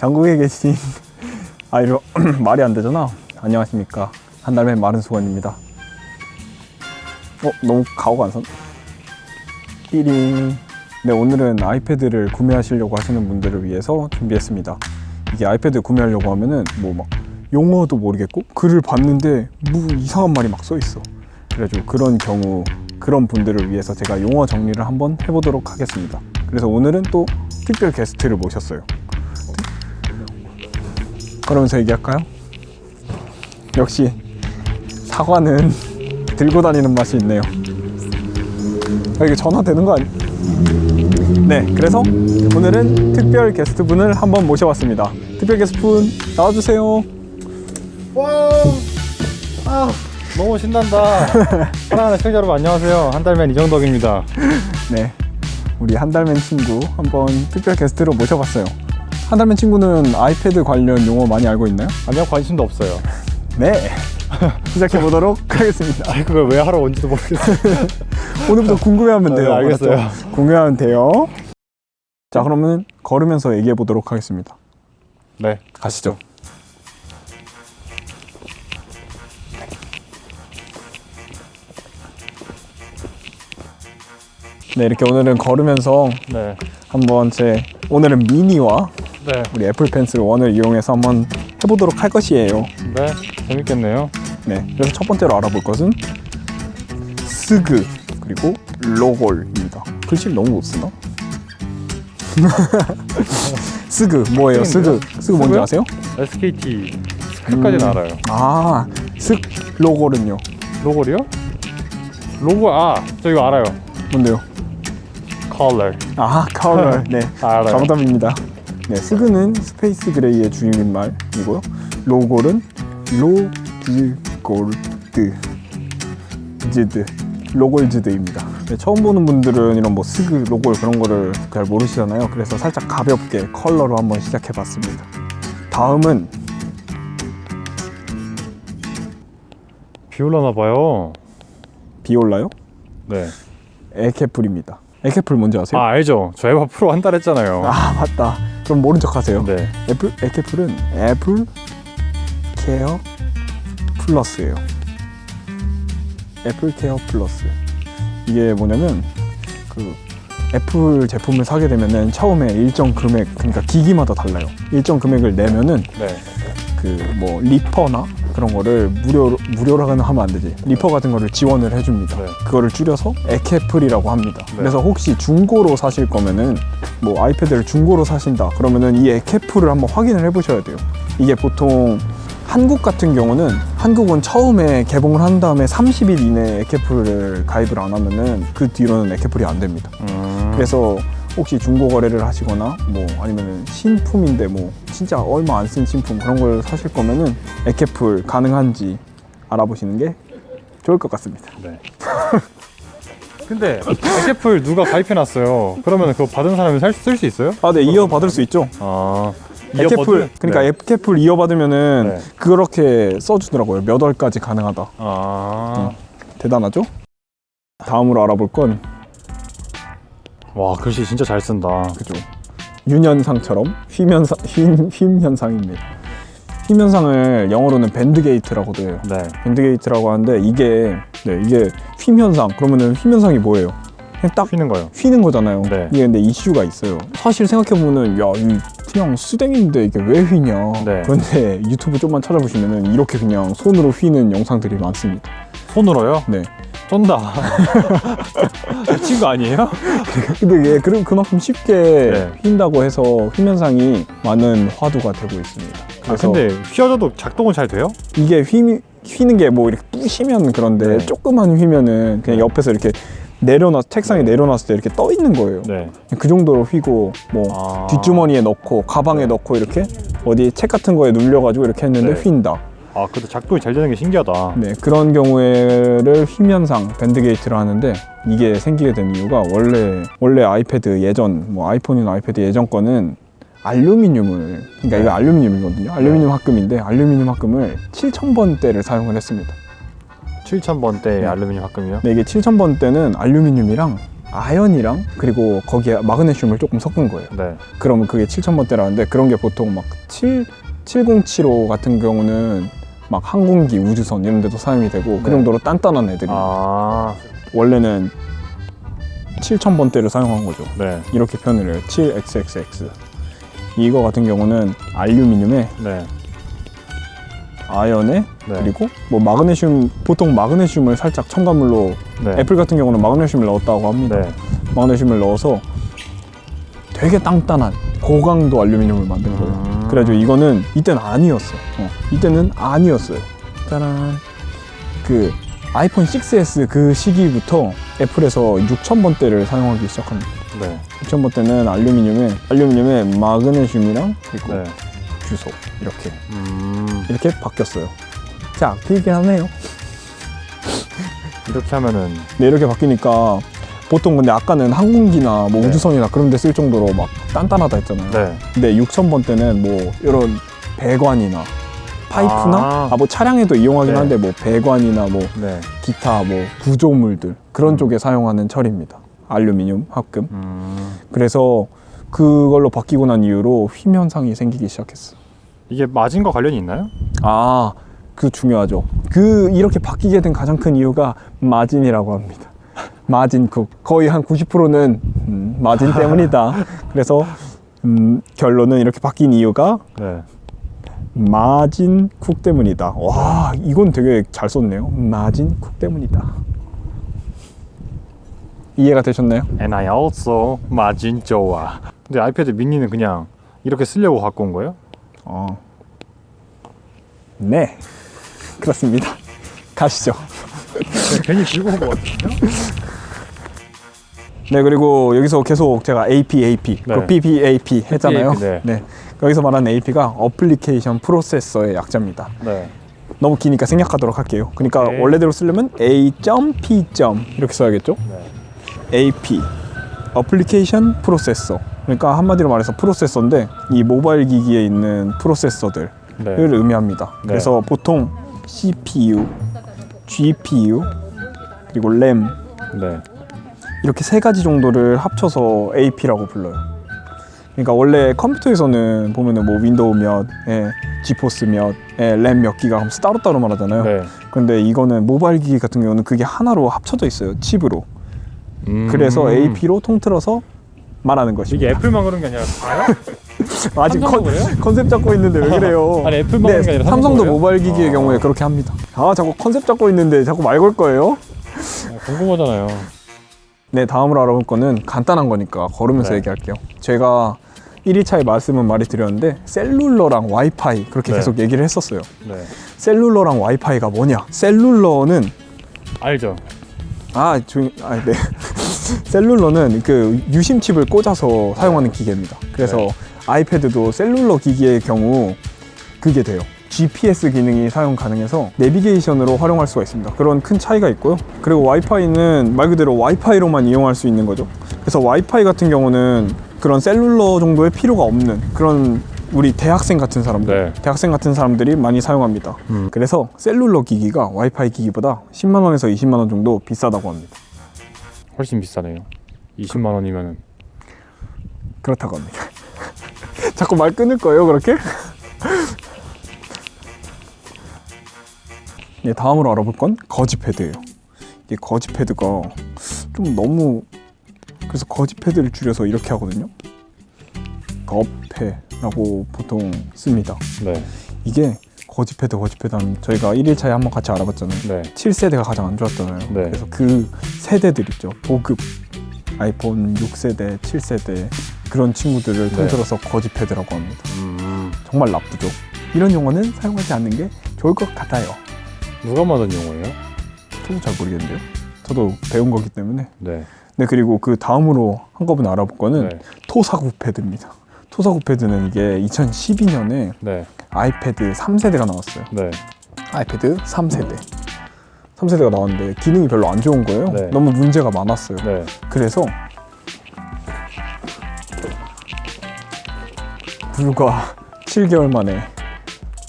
전국에 계신 이거 말이 안 되잖아. 안녕하십니까, 한달맨 마른수건입니다. 너무 가오가 안 선? 삐링. 네, 오늘은 아이패드를 구매하시려고 하시는 분들을 위해서 준비했습니다. 이게 아이패드 구매하려고 하면은 뭐 막 용어도 모르겠고 글을 봤는데 뭐 이상한 말이 막 써 있어. 그래가지고 그런 경우, 그런 분들을 위해서 제가 용어 정리를 한번 해보도록 하겠습니다. 그래서 오늘은 또 특별 게스트를 모셨어요. 그러면서 얘기할까요? 역시 사과는 들고 다니는 맛이 있네요. 이게 전화 되는 거 아니야? 네, 그래서 오늘은 특별 게스트분을 한번 모셔봤습니다. 특별 게스트분 나와주세요. 와, 너무 신난다. 사랑하는 시청자 여러분 안녕하세요. 한달맨 이정덕입니다. 네, 우리 한달맨 친구 한번 특별 게스트로 모셔봤어요. 한달맨 친구는 아이패드 관련 용어 많이 알고 있나요? 아니요, 관심도 없어요. 네, 시작해보도록 하겠습니다. 그걸 왜 하러 온지도 모르겠어요. 오늘부터 궁금해하면 돼요. 네, 알겠어요. 알았죠? 궁금해하면 돼요. 자, 그러면 걸으면서 얘기해보도록 하겠습니다. 네, 가시죠. 네, 이렇게 오늘은 걸으면서 네, 한번 오늘은 미니와 네, 우리 애플 펜슬 1을 이용해서 한번 해보도록 할 것이에요. 네, 재밌겠네요. 네, 그래서 첫 번째로 알아볼 것은 스그 그리고 로골입니다. 글씨를 너무 못 쓰나? 스그 뭐예요? 스그 뭔지 스그요? 아세요? SKT 스크까지는 알아요. 아, 스 로골은요? 로골이요? 로골, 저 이거 알아요. 뭔데요? 컬러. 아, 컬러. 네, 알아요. 정답입니다. 네, 스그는 스페이스 그레이의 줄임말이고요. 로골은 로골즈드입니다. 네, 처음 보는 분들은 이런 뭐 스그, 로골 그런 거를 잘 모르시잖아요. 그래서 살짝 가볍게 컬러로 한번 시작해봤습니다. 다음은 비 올라나 봐요. 비올라요? 네. 에케풀입니다. 에케풀 뭔지 아세요? 알죠. 저 에바 프로 한 달 했잖아요. 맞다. 그럼 모른 척 하세요. 네. 에케풀은 애플 케어 플러스예요. 애플 케어 플러스. 이게 뭐냐면 애플 제품을 사게 되면은 처음에 일정 금액, 그러니까 기기마다 달라요. 일정 금액을 내면은 네. 뭐 리퍼나 그런 거를 무료로 하면 안 되지. 리퍼 같은 거를 지원을 해줍니다. 네. 그거를 줄여서 에케플이라고 합니다. 네. 그래서 혹시 중고로 사실 거면은 뭐 아이패드를 중고로 사신다 그러면은 이 에케플을 한번 확인을 해보셔야 돼요. 이게 보통 한국 같은 경우는, 한국은 처음에 개봉을 한 다음에 30일 이내에 에케플을 가입을 안 하면은 그 뒤로는 에케플이 안 됩니다. 그래서 혹시 중고 거래를 하시거나 뭐 아니면은 신품인데 뭐 진짜 얼마 안 쓴 신품 그런 걸 사실 거면은 에케플 가능한지 알아보시는 게 좋을 것 같습니다. 네. 근데 에케플 누가 가입해놨어요. 그러면 그거 받은 사람이 쓸 수 있어요? 네, 이어받을 수 있죠. 에케플, 그러니까 네. 에케플 이어받으면은 네. 그렇게 써주더라고요. 몇 월까지 가능하다. 대단하죠? 다음으로 알아볼 건 와, 글씨 진짜 잘 쓴다. 그죠. 윤현상처럼 휨현상입니다. 휨현상을 영어로는 밴드게이트라고도 해요. 네. 밴드게이트라고 하는데 이게 휨현상. 그러면은 휨현상이 뭐예요? 그냥 딱 휘는 거요. 휘는 거잖아요. 네. 이게 근데 이슈가 있어요. 사실 생각해보면은 이 그냥 수댕인데 이게 왜 휘냐. 네. 그런데 유튜브 좀만 찾아보시면은 이렇게 그냥 손으로 휘는 영상들이 많습니다. 손으로요? 네. 쫀다. 미친 거 아니에요? 근데 이게 그만큼 쉽게 네. 휨다고 해서 휨현상이 많은 화두가 되고 있습니다. 그래서 근데 휘어져도 작동은 잘 돼요? 이게 휘는 게 뭐 이렇게 부시면 그런데 네. 조금만 휘면은 그냥 옆에서 이렇게 책상에 내려놨을 때 이렇게 떠 있는 거예요. 네. 그 정도로 휘고 뭐 뒷주머니에 넣고 가방에 네. 넣고 이렇게 어디 책 같은 거에 눌려가지고 이렇게 했는데 네. 휨다. 그래도 작동이 잘 되는 게 신기하다. 네, 그런 경우에를 휨현상, 밴드게이트를 하는데 이게 생기게 된 이유가 원래 아이패드 예전 뭐 아이폰이나 아이패드 예전 거는 알루미늄을, 그러니까 이거 알루미늄이거든요. 알루미늄 합금인데 알루미늄 합금을 7000번대를 사용을 했습니다. 7000번대 네. 알루미늄 합금이요? 네, 이게 7000번대는 알루미늄이랑 아연이랑 그리고 거기에 마그네슘을 조금 섞은 거예요. 네. 그러면 그게 7000번대라는데 그런 게 보통 막 7075 같은 경우는 막 항공기, 우주선 이런 데도 사용이 되고 그 네. 정도로 단단한 애들이 아, 원래는 7000번대를 사용한 거죠. 네. 이렇게 표현을 해요. 7XXX. 이거 같은 경우는 알루미늄에 네. 아연에 네. 그리고 뭐 마그네슘, 보통 마그네슘을 살짝 첨가물로 네. 애플 같은 경우는 마그네슘을 넣었다고 합니다. 네. 마그네슘을 넣어서 되게 단단한 고강도 알루미늄을 만든 거예요. 그래가지고 이거는 이때는 아니었어. 이때는 아니었어요. 짜란. 그 아이폰 6S 그 시기부터 애플에서 6000번대를 사용하기 시작합니다. 네. 6000번대는 알루미늄에 마그네슘이랑 그리고 네. 주소 이렇게 바뀌었어요. 자, 길긴 하네요. 이렇게 하면은 네, 이렇게 바뀌니까 보통 근데 아까는 항공기나 뭐 네. 우주선이나 그런 데 쓸 정도로 막 단단하다 했잖아요. 네. 근데 6000번대는 뭐 이런 배관이나 파이프나 아. 뭐 차량에도 이용하긴 네. 한데 뭐 배관이나 뭐 네. 기타 뭐 구조물들 그런 쪽에 사용하는 철입니다. 알루미늄 합금. 그래서 그걸로 바뀌고 난 이후로 휨 현상이 생기기 시작했어. 이게 마진과 관련이 있나요? 아, 그 중요하죠. 이렇게 바뀌게 된 가장 큰 이유가 마진이라고 합니다. 마진쿡. 거의 한 90%는 마진 때문이다. 그래서 결론은 이렇게 바뀐 이유가 네. 마진쿡 때문이다. 와, 이건 되게 잘 썼네요. 마진쿡 때문이다. 이해가 되셨나요? And I also 마진 좋아. 근데 아이패드 미니는 그냥 이렇게 쓰려고 갖고 온 거예요? 네, 그렇습니다. 가시죠. 괜히 들고 온 거 같은데요? 네, 그리고 여기서 계속 제가 AP, 네. 그 PPAP 했잖아요. 네. 여기서 말하는 AP가 어플리케이션 프로세서의 약자입니다. 네. 너무 기니까 생략하도록 할게요. 그러니까 네. 원래대로 쓰려면 A.P. 이렇게 써야겠죠? 네. AP, 어플리케이션 프로세서. 그러니까 한마디로 말해서 프로세서인데 이 모바일 기기에 있는 프로세서들을 네. 의미합니다. 네. 그래서 보통 CPU, GPU, 그리고 램 네. 이렇게 세 가지 정도를 합쳐서 AP라고 불러요. 그러니까 원래 컴퓨터에서는 보면은 뭐 윈도우 몇, 지포스 몇, 램 몇 기가 하면서 따로따로 말하잖아요. 네. 근데 이거는 모바일 기기 같은 경우는 그게 하나로 합쳐져 있어요. 칩으로. 그래서 AP로 통틀어서 말하는 것입니다. 이게 애플만 그런 게 아니라 다요? 아직 삼성도 그래요? 컨셉 잡고 있는데 왜 그래요? 아니, 애플만 그런 게 아니라 삼성도 그래요? 모바일 기기의 경우에 그렇게 합니다. 아, 자꾸 컨셉 잡고 있는데 자꾸 말 걸 거예요? 궁금하잖아요. 네, 다음으로 알아볼 거는 간단한 거니까 걸으면서 네. 얘기할게요. 제가 1일차에 말씀은 많이 드렸는데 셀룰러랑 와이파이 그렇게 네. 계속 얘기를 했었어요. 네. 셀룰러랑 와이파이가 뭐냐? 셀룰러는 알죠. 네. 셀룰러는 그 유심칩을 꽂아서 사용하는 기계입니다. 그래서 네. 아이패드도 셀룰러 기기의 경우 그게 돼요. GPS 기능이 사용 가능해서 내비게이션으로 활용할 수가 있습니다. 그런 큰 차이가 있고요. 그리고 와이파이는 말 그대로 와이파이로만 이용할 수 있는 거죠. 그래서 와이파이 같은 경우는 그런 셀룰러 정도의 필요가 없는 그런 우리 대학생 같은 사람들, 네. 대학생 같은 사람들이 많이 사용합니다. 그래서 셀룰러 기기가 와이파이 기기보다 10만 원에서 20만 원 정도 비싸다고 합니다. 훨씬 비싸네요. 20만 원이면은. 그렇다고 합니다. 자꾸 말 끊을 거예요, 그렇게? 네, 다음으로 알아볼 건 거지 패드예요. 이게 거지 패드가 좀 너무 그래서 거지 패드를 줄여서 이렇게 하거든요. 거패라고 보통 씁니다. 네. 이게 거지 패드 하면 저희가 1일차에 한번 같이 알아봤잖아요. 네. 7세대가 가장 안 좋았잖아요. 네. 그래서 그 세대들 있죠. 보급 아이폰 6세대, 7세대 그런 친구들을 네. 통틀어서 거지 패드라고 합니다. 정말 나쁘죠. 이런 용어는 사용하지 않는 게 좋을 것 같아요. 누가 만든 용어예요? 저도 잘 모르겠는데요. 저도 배운 거기 때문에. 네. 네, 그리고 그 다음으로 한꺼번에 알아볼 거는 네. 토사구 패드입니다. 토사구 패드는 이게 2012년에 네. 아이패드 3세대가 나왔어요. 네. 아이패드 3세대. 3세대가 나왔는데 기능이 별로 안 좋은 거예요. 네. 너무 문제가 많았어요. 네. 그래서 불과 7개월 만에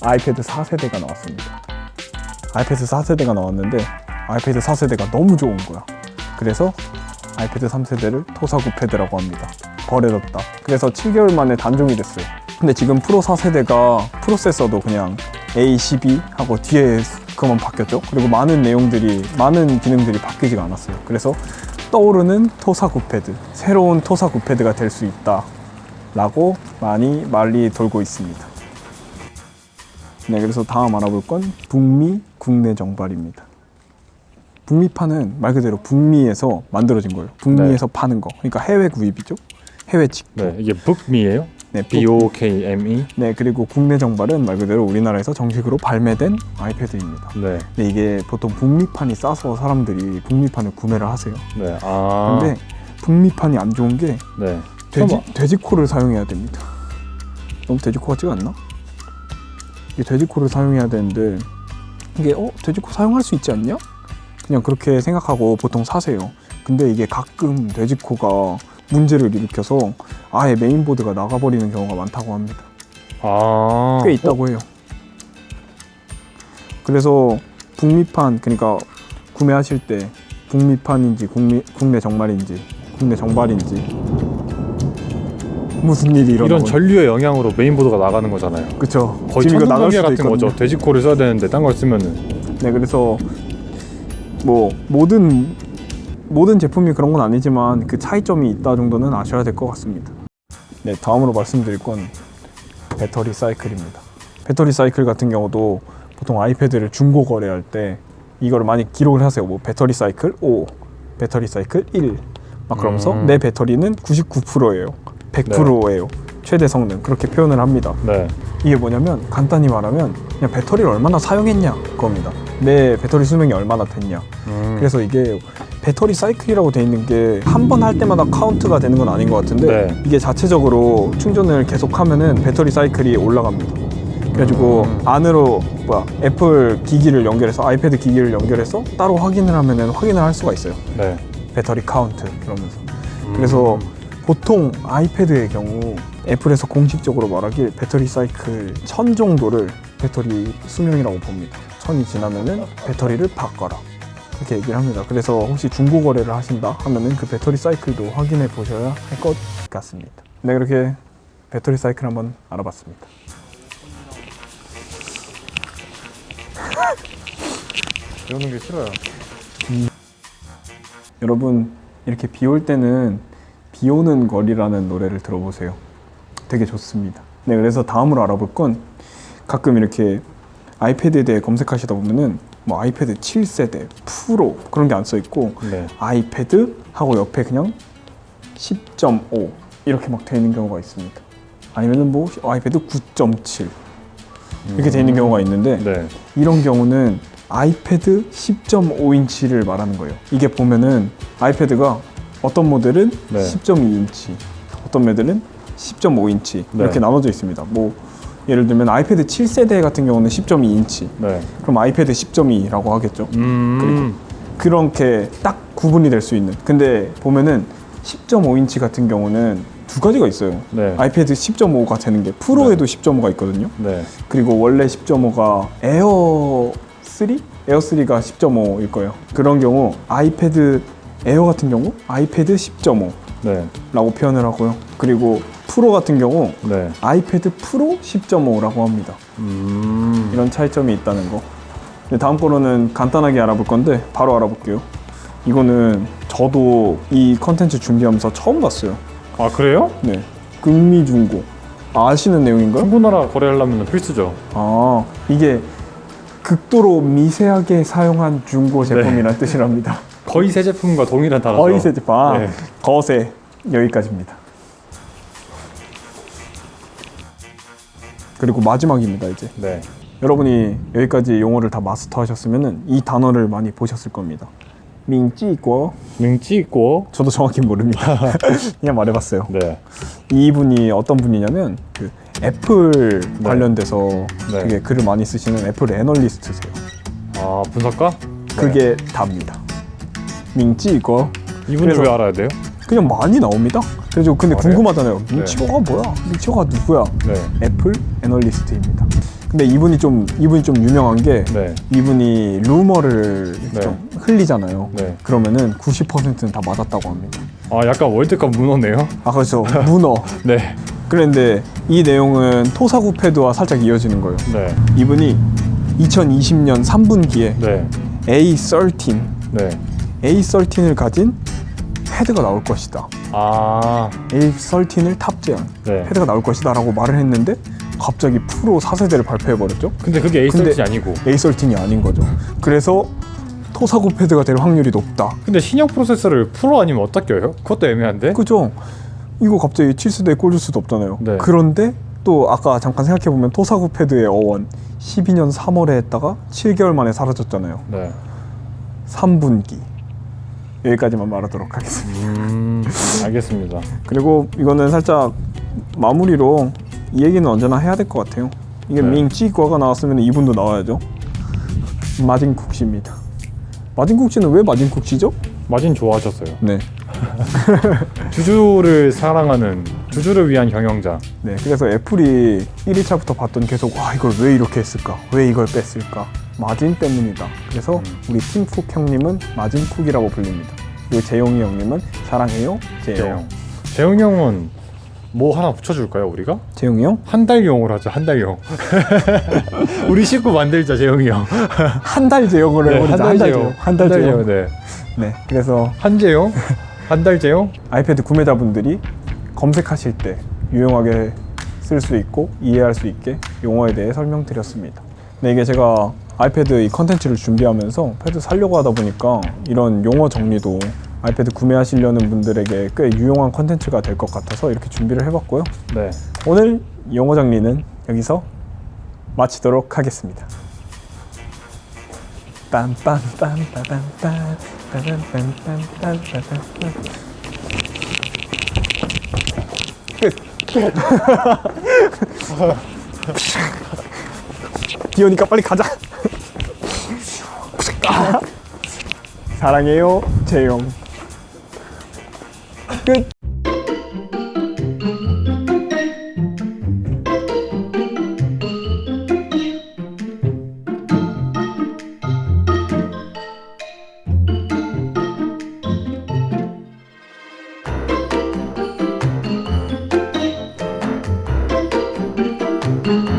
아이패드 4세대가 나왔습니다. 아이패드 4세대가 나왔는데 아이패드 4세대가 너무 좋은 거야. 그래서 아이패드 3세대를 토사구 패드라고 합니다. 버려졌다. 그래서 7개월 만에 단종이 됐어요. 근데 지금 프로 4세대가 프로세서도 그냥 A12하고 뒤에 그만 바뀌었죠. 그리고 많은 기능들이 바뀌지가 않았어요. 그래서 떠오르는 토사구 패드, 새로운 토사구 패드가 될 수 있다 라고 많이 말이 돌고 있습니다. 네, 그래서 다음 알아볼 건 북미 국내 정발입니다. 북미판은 말 그대로 북미에서 만들어진 거예요. 북미에서 파는 거. 그러니까 해외 구입이죠. 해외 직구. 네, 이게 북미예요? 네, BOKME. 네, 그리고 국내 정발은 말 그대로 우리나라에서 정식으로 발매된 아이패드입니다. 네. 근데 이게 보통 북미판이 싸서 사람들이 북미판을 구매를 하세요. 네. 아. 근데 북미판이 안 좋은 게 네. 돼지코를 사용해야 됩니다. 너무 돼지코 같지가 않나? 이게 돼지코를 사용해야 되는데 이게 돼지코 사용할 수 있지 않냐? 그냥 그렇게 생각하고 보통 사세요. 근데 이게 가끔 돼지코가 문제를 일으켜서 아예 메인보드가 나가버리는 경우가 많다고 합니다. 아. 꽤 있다고 해요. 그래서 북미판, 그러니까 구매하실 때 북미판인지 국내 정발인지 무슨 일이 일어나고 이런 전류의 영향으로 메인보드가 나가는 거잖아요. 그쵸. 거의 지금 이거 나갈 천둥번개 수도 같은 있거든요. 거죠. 돼지코를 써야 되는데 딴 걸 쓰면은. 네, 그래서 뭐 모든 제품이 그런 건 아니지만 그 차이점이 있다 정도는 아셔야 될 것 같습니다. 네, 다음으로 말씀드릴 건 배터리 사이클입니다. 배터리 사이클 같은 경우도 보통 아이패드를 중고 거래할 때 이거를 많이 기록을 하세요. 뭐 배터리 사이클 5, 배터리 사이클 1, 막 그러면서 내 배터리는 99%예요, 100%예요. 최대 성능 그렇게 표현을 합니다. 네. 이게 뭐냐면 간단히 말하면 그냥 배터리를 얼마나 사용했냐 그겁니다. 내 배터리 수명이 얼마나 됐냐. 그래서 이게 배터리 사이클이라고 돼 있는 게 한 번 할 때마다 카운트가 되는 건 아닌 것 같은데 네. 이게 자체적으로 충전을 계속하면은 배터리 사이클이 올라갑니다. 그래가지고 안으로 애플 기기를 연결해서 아이패드 기기를 연결해서 따로 확인을 하면은 확인을 할 수가 있어요. 네. 배터리 카운트 이러면서. 그래서 보통 아이패드의 경우 애플에서 공식적으로 말하길 배터리 사이클 1000 정도를 배터리 수명이라고 봅니다. 1000이 지나면은 배터리를 바꿔라 그렇게 얘기를 합니다. 그래서 혹시 중고 거래를 하신다 하면은 그 배터리 사이클도 확인해 보셔야 할 것 같습니다. 네, 그렇게 배터리 사이클 한번 알아봤습니다. 배우는 게 싫어요. 여러분, 이렇게 비 올 때는 비 오는 거리라는 노래를 들어보세요. 되게 좋습니다. 네, 그래서 다음으로 알아볼 건 가끔 이렇게 아이패드에 대해 검색하시다 보면은 뭐 아이패드 7세대, 프로 그런 게 안 써 있고 네. 아이패드 하고 옆에 그냥 10.5 이렇게 막 돼 있는 경우가 있습니다. 아니면은 뭐 아이패드 9.7 이렇게 돼 있는 경우가 있는데 네. 이런 경우는 아이패드 10.5인치를 말하는 거예요. 이게 보면은 아이패드가 어떤 모델은 네. 10.2인치, 어떤 모델은 10.5인치 이렇게 네. 나눠져 있습니다. 뭐 예를 들면 아이패드 7세대 같은 경우는 10.2인치, 네. 그럼 아이패드 10.2라고 하겠죠. 그리고 그렇게 딱 구분이 될 수 있는. 근데 보면은 10.5인치 같은 경우는 두 가지가 있어요. 네. 아이패드 10.5가 되는 게 프로에도 10.5가 있거든요. 네. 그리고 원래 10.5가 에어 3? 에어 3가 10.5일 거예요. 그런 경우 아이패드 에어 같은 경우 아이패드 10.5라고 네. 표현을 하고요. 그리고 프로 같은 경우 네. 아이패드 프로 10.5라고 합니다. 이런 차이점이 있다는 거. 네, 다음 거로는 간단하게 알아볼 건데 바로 알아볼게요. 이거는 저도 이 컨텐츠 준비하면서 처음 봤어요. 아, 그래요? 네, 극미 중고. 아시는 내용인가요? 중고나라 거래하려면 필수죠. 아, 이게 극도로 미세하게 사용한 중고 제품이라는 뜻이랍니다. 거의 새 제품과 동일한 단어죠. 거의 새 제품. 네. 거세. 여기까지입니다. 그리고 마지막입니다, 이제. 네. 여러분이 여기까지 용어를 다 마스터하셨으면 이 단어를 많이 보셨을 겁니다. 민찌고. 능찌고. 저도 정확히 모릅니다. 그냥 말해봤어요. 네. 이분이 어떤 분이냐면 그 애플 네. 관련돼서 네. 되게 글을 많이 쓰시는 애플 애널리스트세요. 아, 분석가? 그게 답니다. 민찌고. 이분을 그래서- 왜 알아야 돼요? 그냥 많이 나옵니다. 그래서 근데 아, 그래요? 궁금하잖아요. 민치고가 뭐야? 민치고가 누구야? 네. 애플 애널리스트입니다. 근데 이분이 좀 유명한 게 네. 이분이 루머를 네. 좀 흘리잖아요. 네. 그러면은 90%는 다 맞았다고 합니다. 아, 약간 월드컵 문어네요. 아 그렇죠. 문어. 네. 그런데 이 내용은 토사구 패드와 살짝 이어지는 거예요. 네. 이분이 2020년 3분기에 네. A13, 네. A13을 가진 패드가 나올 것이다. 아, A13을 탑재한 네. 패드가 나올 것이다 라고 말을 했는데 갑자기 프로 4세대를 발표해버렸죠. 근데 그게 A13이 근데- 아니고. A13이 아닌 거죠. 그래서 토사구 패드가 될 확률이 높다. 근데 신형 프로세서를 프로 아니면 어디다 껴요? 그것도 애매한데? 그죠? 이거 갑자기 7세대에 꽂을 수도 없잖아요. 네. 그런데 또 아까 잠깐 생각해보면 토사구 패드의 어원 12년 3월에 했다가 7개월 만에 사라졌잖아요. 네. 3분기 여기까지만 말하도록 하겠습니다. 알겠습니다. 그리고 이거는 살짝 마무리로 이 얘기는 언제나 해야 될 것 같아요. 이게 네. 밍찌과가 나왔으면 이분도 나와야죠. 마진쿡 씨입니다. 마진쿡 씨는 왜 마진쿡 씨죠? 마진 좋아하셨어요. 네. 주주를 사랑하는, 주주를 위한 경영자. 네, 그래서 애플이 1회차부터 봤던 계속 이걸 왜 이렇게 했을까? 왜 이걸 뺐을까? 마진 때문이다. 그래서 우리 팀쿡 형님은 마진쿡이라고 불립니다. 그리고 재용이 형님은 사랑해요, 재용. 재용이 형은 뭐 하나 붙여줄까요, 우리가? 재용이 형? 한 달용으로 하자, 한 달용. 우리 식구 만들자, 재용이 형. 한 달 재용을 해버리자. 한 달 재용. 한 달 재용. 네. 네, 그래서 한재용? 한 달 재용? 아이패드 구매자분들이 검색하실 때 유용하게 쓸 수 있고 이해할 수 있게 용어에 대해 설명드렸습니다. 네, 이게 제가 아이패드 이 컨텐츠를 준비하면서 패드 사려고 하다 보니까 이런 용어 정리도 아이패드 구매하시려는 분들에게 꽤 유용한 컨텐츠가 될 것 같아서 이렇게 준비를 해봤고요. 네. 오늘 용어 정리는 여기서 마치도록 하겠습니다. 빰빰빰빰빰빰 끝. 비 오니까 빨리 가자. 사랑해요, 재용. 끝.